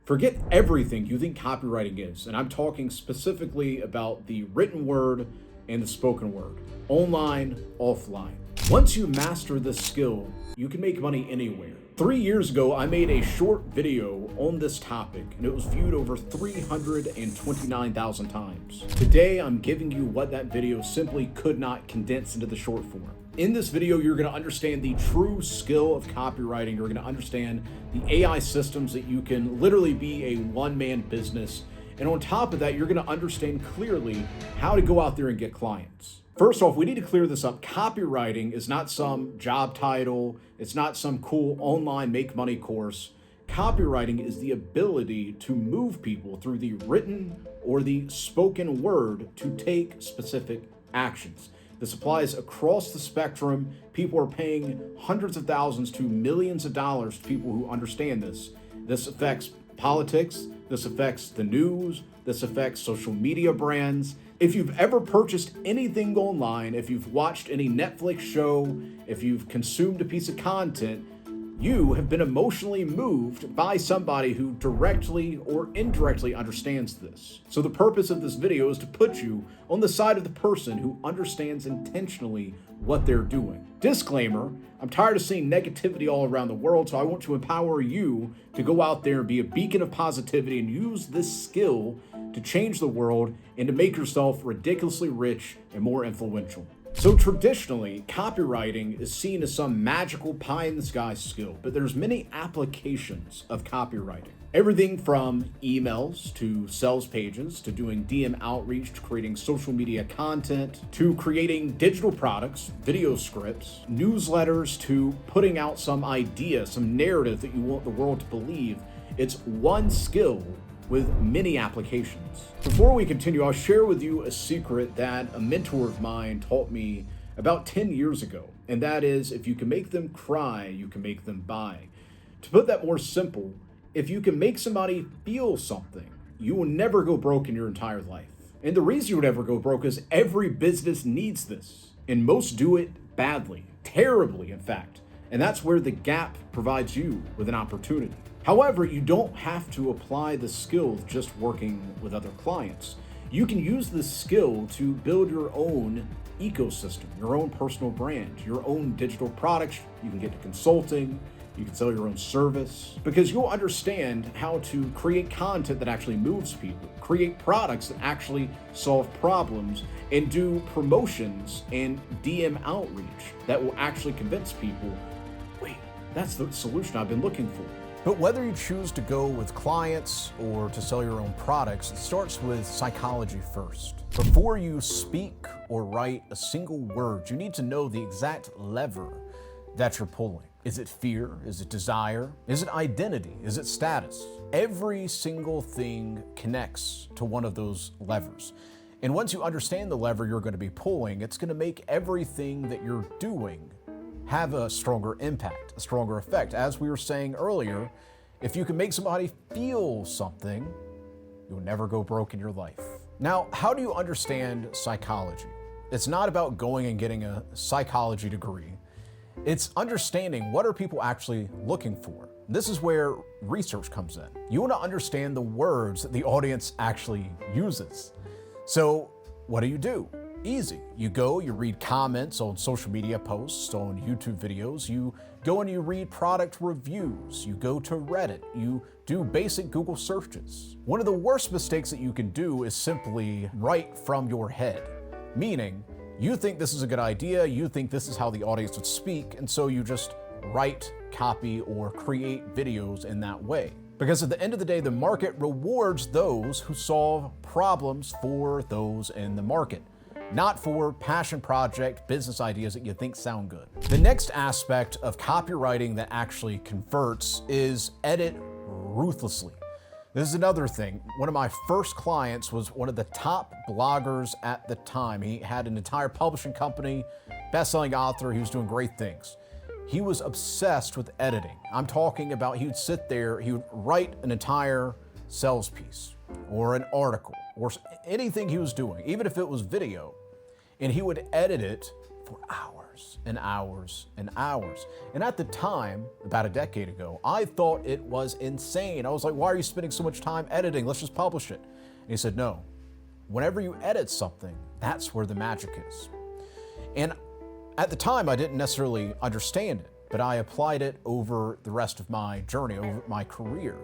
Forget everything you think copywriting is, and I'm talking specifically about the written word and the spoken word, online, offline. Once you master this skill, you can make money anywhere. 3 years ago, I made a short video on this topic, and it was viewed over 329,000 times. Today, I'm giving you what that video simply could not condense into the short form. In this video, you're going to understand the true skill of copywriting. You're going to understand the AI systems that you can literally be a one-man business. And on top of that, you're going to understand clearly how to go out there and get clients. First off, we need to clear this up. Copywriting is not some job title. It's not some cool online make money course. Copywriting is the ability to move people through the written or the spoken word to take specific actions. This applies across the spectrum. People are paying hundreds of thousands to millions of dollars to people who understand this. This affects politics. This affects the news. This affects social media brands. If you've ever purchased anything online, if you've watched any Netflix show, if you've consumed a piece of content, you have been emotionally moved by somebody who directly or indirectly understands this. So the purpose of this video is to put you on the side of the person who understands intentionally what they're doing. Disclaimer, I'm tired of seeing negativity all around the world, so I want to empower you to go out there and be a beacon of positivity and use this skill to change the world and to make yourself ridiculously rich and more influential. So traditionally, copywriting is seen as some magical pie-in-the-sky skill, but there's many applications of copywriting. Everything from emails to sales pages to doing DM outreach to creating social media content to creating digital products, video scripts, newsletters to putting out some idea, some narrative that you want the world to believe. It's one skill with many applications. Before we continue, I'll share with you a secret that a mentor of mine taught me about 10 years ago, and that is, if you can make them cry, you can make them buy. To put that more simple, if you can make somebody feel something, you will never go broke in your entire life. And the reason you would never go broke is every business needs this, and most do it badly, terribly in fact, and that's where the gap provides you with an opportunity. However, you don't have to apply the skill just working with other clients. You can use this skill to build your own ecosystem, your own personal brand, your own digital products. You can get to consulting, you can sell your own service, because you'll understand how to create content that actually moves people, create products that actually solve problems, and do promotions and DM outreach that will actually convince people, wait, that's the solution I've been looking for. But whether you choose to go with clients or to sell your own products, it starts with psychology first. Before you speak or write a single word, you need to know the exact lever that you're pulling. Is it fear? Is it desire? Is it identity? Is it status? Every single thing connects to one of those levers. And once you understand the lever you're going to be pulling, it's going to make everything that you're doing have a stronger impact, a stronger effect. As we were saying earlier, if you can make somebody feel something, you'll never go broke in your life. Now, how do you understand psychology? It's not about going and getting a psychology degree. It's understanding what are people actually looking for. This is where research comes in. You want to understand the words that the audience actually uses. So what do? Easy. You go, you read comments on social media posts, on YouTube videos, you go and you read product reviews, you go to Reddit, you do basic Google searches. One of the worst mistakes that you can do is simply write from your head, meaning you think this is a good idea, you think this is how the audience would speak, and so you just write, copy, or create videos in that way. Because at the end of the day, the market rewards those who solve problems for those in the market, not for passion project business ideas that you think sound good. The next aspect of copywriting that actually converts is edit ruthlessly. This is another thing. One of my first clients was one of the top bloggers at the time. He had an entire publishing company, best-selling author. He was doing great things. He was obsessed with editing. I'm talking about he would sit there, he would write an entire sales piece or an article or anything he was doing, even if it was video, and he would edit it for hours. hours and hours and hours. And at the time, about a decade ago, I thought it was insane. I was like, why are you spending so much time editing? Let's just publish it. And he said, no, whenever you edit something, that's where the magic is. And at the time, I didn't necessarily understand it, but I applied it over the rest of my journey, over my career,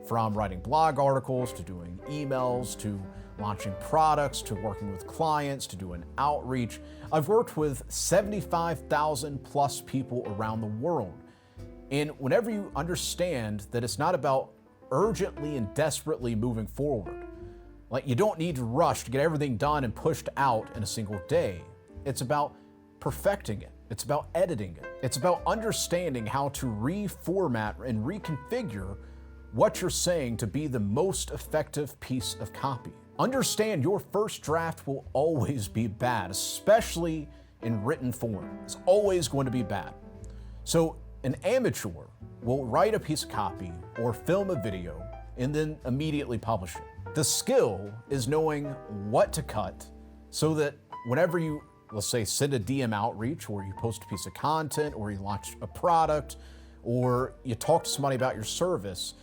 from writing blog articles to doing emails to launching products to working with clients to doing outreach. I've worked with 75,000 plus people around the world. And whenever you understand that it's not about urgently and desperately moving forward, like you don't need to rush to get everything done and pushed out in a single day. It's about perfecting it. It's about editing it. It's about understanding how to reformat and reconfigure what you're saying to be the most effective piece of copy. Understand your first draft will always be bad, especially in written form. It's always going to be bad. So an amateur will write a piece of copy or film a video and then immediately publish it. The skill is knowing what to cut so that whenever you, let's say, send a DM outreach or you post a piece of content or you launch a product or you talk to somebody about your service,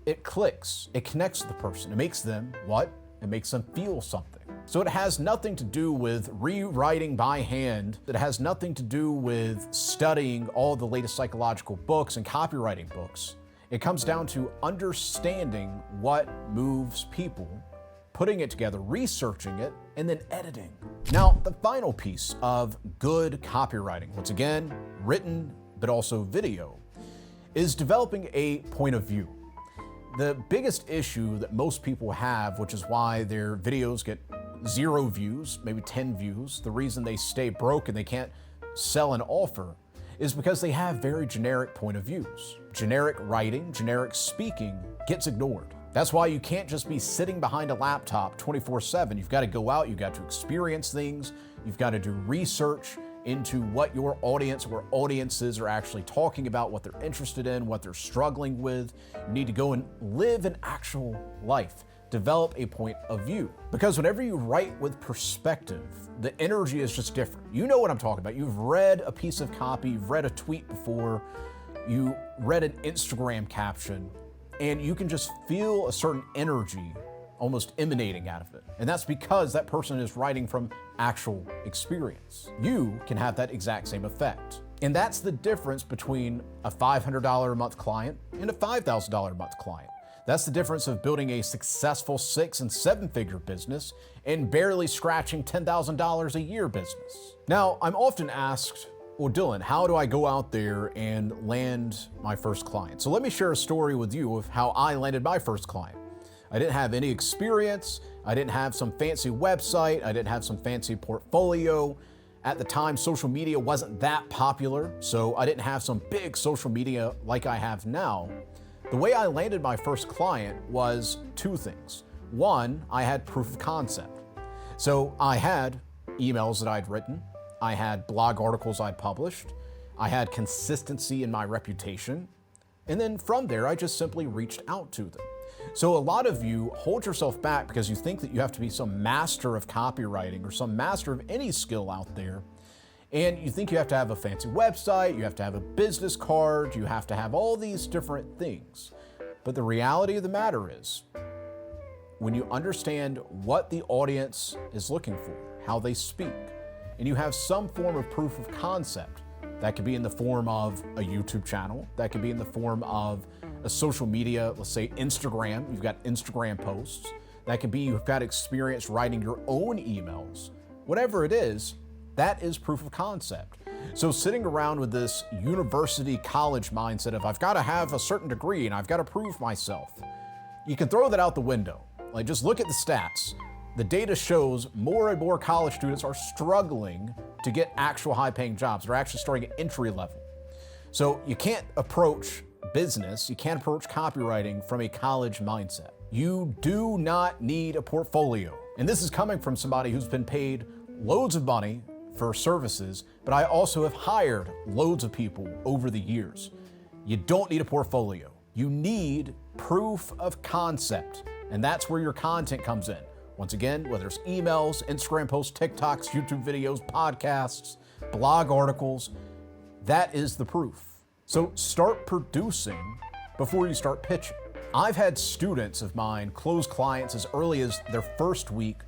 it clicks, it connects to the person. It makes them what? It makes them feel something. So it has nothing to do with rewriting by hand. It has nothing to do with studying all the latest psychological books and copywriting books. It comes down to understanding what moves people, putting it together, researching it, and then editing. Now, the final piece of good copywriting, once again, written, but also video, is developing a point of view. The biggest issue that most people have, which is why their videos get 0 views, maybe 10 views, the reason they stay broke and they can't sell an offer, is because they have very generic point of views. Generic writing, generic speaking gets ignored. That's why you can't just be sitting behind a laptop 24/7. You've got to go out, you've got to experience things, you've got to do research into what your audience or audiences are actually talking about, what they're interested in, what they're struggling with. You need to go and live an actual life. Develop a point of view. Because whenever you write with perspective, the energy is just different. You know what I'm talking about. You've read a piece of copy, you've read a tweet before, you read an Instagram caption, and you can just feel a certain energy almost emanating out of it. And that's because that person is writing from actual experience. You can have that exact same effect. And that's the difference between a $500 a month client and a $5,000 a month client. That's the difference of building a successful 6- and 7-figure business and barely scratching $10,000 a year business. Now, I'm often asked, well, Dylan, how do I go out there and land my first client? So let me share a story with you of how I landed my first client. I didn't have any experience. I didn't have some fancy website. I didn't have some fancy portfolio. At the time, social media wasn't that popular, so I didn't have some big social media like I have now. The way I landed my first client was 2 things. One, I had proof of concept. So I had emails that I'd written. I had blog articles I'd published. I had consistency in my reputation. And then from there, I just simply reached out to them. So a lot of you hold yourself back because you think that you have to be some master of copywriting or some master of any skill out there. And you think you have to have a fancy website, you have to have a business card, you have to have all these different things. But the reality of the matter is, when you understand what the audience is looking for, how they speak, and you have some form of proof of concept, that could be in the form of a YouTube channel, that could be in the form of a social media, let's say Instagram, you've got Instagram posts, that could be you've got experience writing your own emails. Whatever it is, that is proof of concept. So sitting around with this university college mindset of I've got to have a certain degree and I've got to prove myself, you can throw that out the window. Like just look at the stats. The data shows more and more college students are struggling to get actual high-paying jobs. They're actually starting at entry level. So you can't approach business, you can't approach copywriting from a college mindset. You do not need a portfolio. And this is coming from somebody who's been paid loads of money for services, but I also have hired loads of people over the years. You don't need a portfolio. You need proof of concept, and that's where your content comes in. Once again, whether it's emails, Instagram posts, TikToks, YouTube videos, podcasts, blog articles. That is the proof. So start producing before you start pitching. I've had students of mine close clients as early as their first week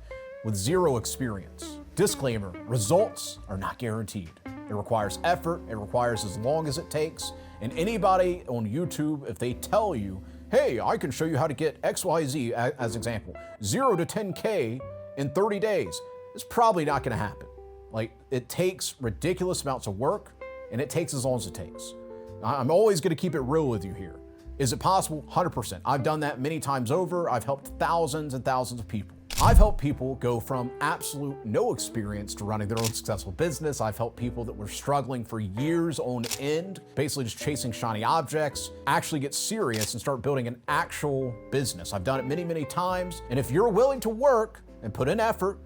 with zero experience. Disclaimer, results are not guaranteed. It requires effort, it requires as long as it takes, and anybody on YouTube, if they tell you, hey, I can show you how to get XYZ, as example, 0 to 10K in 30 days, it's probably not gonna happen. Like, it takes ridiculous amounts of work, and it takes as long as it takes. I'm always gonna keep it real with you here. Is it possible? 100%. I've done that many times over. I've helped thousands and thousands of people. I've helped people go from absolute no experience to running their own successful business. I've helped people that were struggling for years on end, basically just chasing shiny objects, actually get serious and start building an actual business. I've done it many, many times. And if you're willing to work and put in effort,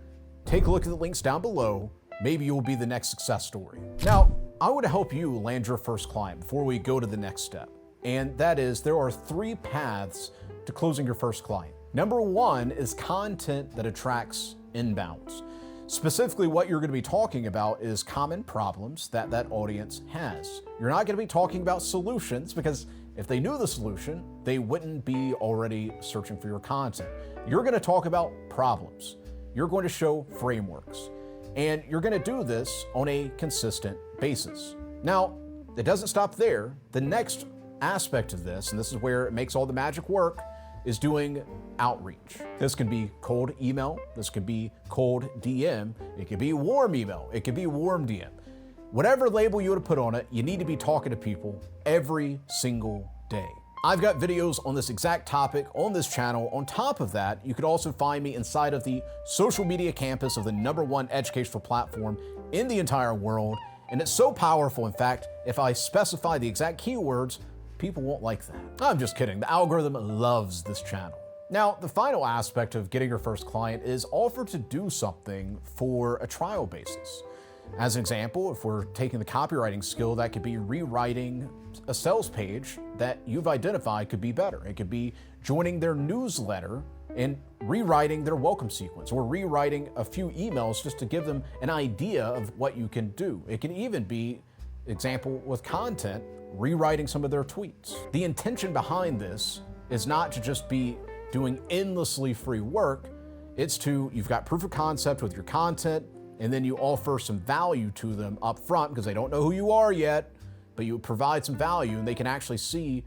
take a look at the links down below. Maybe you'll be the next success story. Now, I want to help you land your first client before we go to the next step. And that is, there are 3 paths to closing your first client. Number 1 is content that attracts inbounds. Specifically, what you're going to be talking about is common problems that that audience has. You're not going to be talking about solutions, because if they knew the solution, they wouldn't be already searching for your content. You're going to talk about problems. You're going to show frameworks. And you're going to do this on a consistent basis. Now, it doesn't stop there. The next aspect of this, and this is where it makes all the magic work, is doing outreach. This can be cold email, this could be cold DM, it could be warm email, it could be warm DM. Whatever label you would put on it, you need to be talking to people every single day. I've got videos on this exact topic on this channel. On top of that, you could also find me inside of the social media campus of the #1 educational platform in the entire world. And it's so powerful, in fact, if I specify the exact keywords, people won't like that. I'm just kidding. The algorithm loves this channel. Now, the final aspect of getting your first client is offer to do something for a trial basis. As an example, if we're taking the copywriting skill, that could be rewriting a sales page that you've identified could be better. It could be joining their newsletter and rewriting their welcome sequence, or rewriting a few emails just to give them an idea of what you can do. It can even be, example with content, rewriting some of their tweets. The intention behind this is not to just be doing endlessly free work. It's to, you've got proof of concept with your content, and then you offer some value to them up front because they don't know who you are yet, but you provide some value and they can actually see,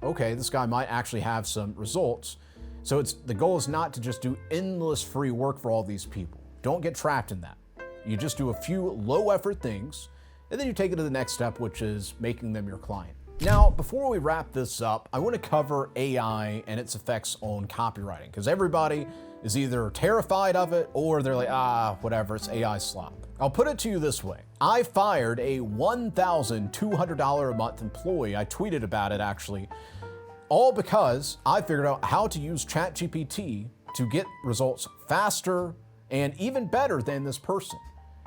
okay, this guy might actually have some results. So the goal is not to just do endless free work for all these people. Don't get trapped in that. You just do a few low effort things, and then you take it to the next step, which is making them your client. Now, before we wrap this up, I want to cover AI and its effects on copywriting, because everybody is either terrified of it or they're like, whatever, it's AI slop. I'll put it to you this way. I fired a $1,200 a month employee. I tweeted about it actually, all because I figured out how to use ChatGPT to get results faster and even better than this person.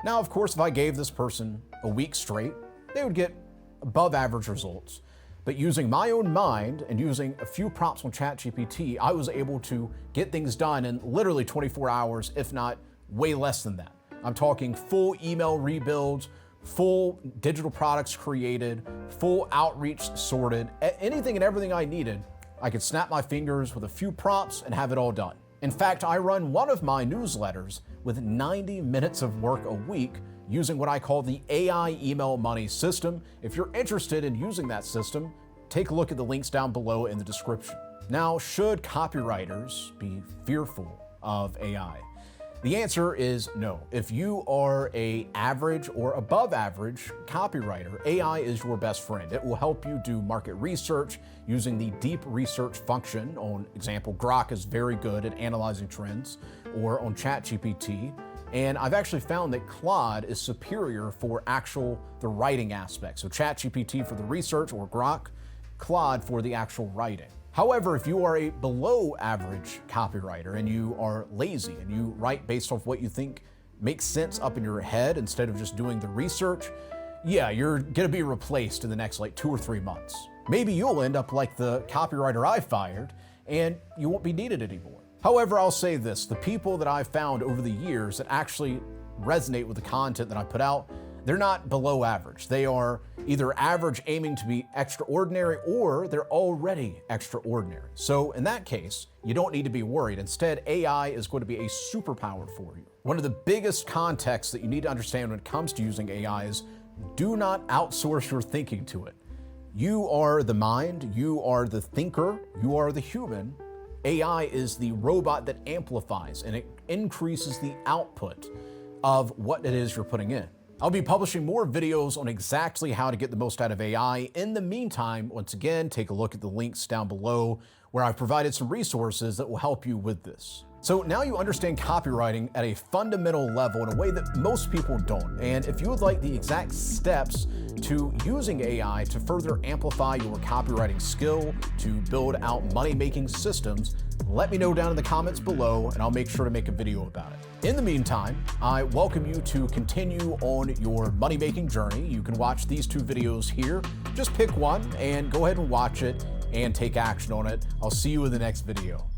Now, of course, if I gave this person a week straight, they would get above average results. But using my own mind and using a few prompts on ChatGPT, I was able to get things done in literally 24 hours, if not way less than that. I'm talking full email rebuilds, full digital products created, full outreach sorted, anything and everything I needed. I could snap my fingers with a few prompts and have it all done. In fact, I run one of my newsletters with 90 minutes of work a week using what I call the AI email money system. If you're interested in using that system, take a look at the links down below in the description. Now, should copywriters be fearful of AI? The answer is no. If you are an average or above average copywriter, AI is your best friend. It will help you do market research using the deep research function. On example, Grok is very good at analyzing trends, or on ChatGPT. And I've actually found that Claude is superior for the writing aspect. So ChatGPT for the research, or Grok, Claude for the actual writing. However, if you are a below average copywriter and you are lazy and you write based off what you think makes sense up in your head instead of just doing the research, yeah, you're gonna be replaced in the next 2 or 3 months. Maybe you'll end up like the copywriter I fired and you won't be needed anymore. However, I'll say this, the people that I've found over the years that actually resonate with the content that I put out, They're not below average. They are either average aiming to be extraordinary, or they're already extraordinary. So in that case, you don't need to be worried. Instead, AI is going to be a superpower for you. One of the biggest contexts that you need to understand when it comes to using AI is do not outsource your thinking to it. You are the mind, you are the thinker, you are the human. AI is the robot that amplifies and it increases the output of what it is you're putting in. I'll be publishing more videos on exactly how to get the most out of AI. In the meantime, once again, take a look at the links down below where I've provided some resources that will help you with this. So now you understand copywriting at a fundamental level in a way that most people don't. And if you would like the exact steps to using AI to further amplify your copywriting skill, to build out money-making systems, let me know down in the comments below and I'll make sure to make a video about it. In the meantime, I welcome you to continue on your money-making journey. You can watch these two videos here. Just pick one and go ahead and watch it and take action on it. I'll see you in the next video.